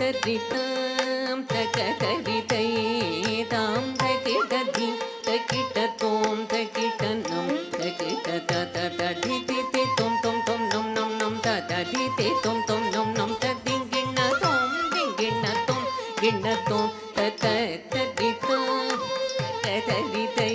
தரிதாம் தகதரிதை தாம் தகிடதி தகிடதோம் தகிடனம் தகிட தததிதி தொம் தொம் தொம் நம் நம் நம் தததிதி தொம் தொம் நம் நம் ததிங்கிண்ணதோம் திங்கிண்ணதோம் கிண்ணதோம் தததிதாம் தகதரிதை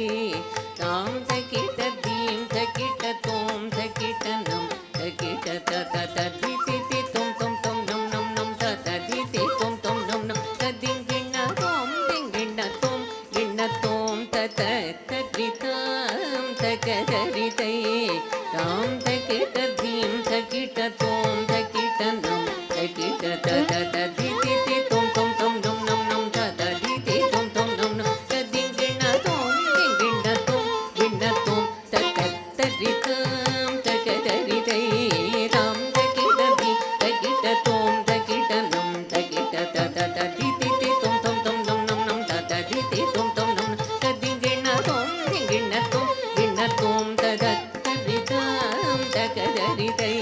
தாம் தகிடதீம் தகிடதோம் தகிடனம் தகிட தததிதி தொம் தொம் தொம் நம் நம் நம் தததிதி தொம் தொம் நம் நம் ததிங்கிண்ணதோம் திங்கிண்ணதோம் கிண்ணதோம் தததிதாம் தகதரிதை தாம் தகிடதீம் தகிடதோம் தகிடனம் தகிட தததிதி தொம் தொம் தொம் நம் நம் நம் தததிதி தொம் தொம் நம் நம் ததிங்கிண்ணதோம் திங்கிண்ணதோம் கிண்ணதோம் தகதரிதாம் தகதரிதை தாம் தகிடதி தகிடதோம் தகிடனம் தகிட தததிதி தொம் தொம் தொம் நம் நம் நம் தததிதி தொம் தொம் நம் ததிங்கிண்ணதோம் திங்கிண்ணதோம் கிண்ணதோம் தததிதாம் தகதரிதை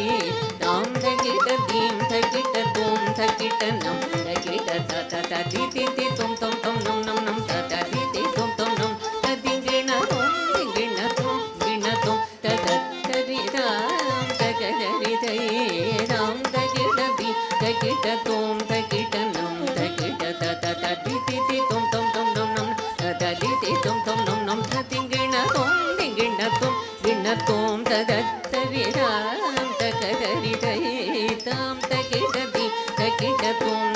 தாம் தகிடதீம் தகிடதோம் தகிடனம் தகிட தததிதி தொம் தொம் தொம் நம் நம் நம் தததிதி தொம் தொம் நம் ததிங்கிண்ணதோம் திங்கிண்ணதோம் கிண்ணதோம் தததிதாம் தகதரிதை தாம் தகிடதி தகிடதோம் தகிடனம் தகிட தததிதி தொம் தொம் தொம் நம் நம் தததிதி தொம் தொம் நம் நம் ததிங்கிண்ணதோம் திங்கிண்ணதோம் கிண்ணதோம் தததிதாம் தகதரிதை தாம் தகிடதி தகிடதோம்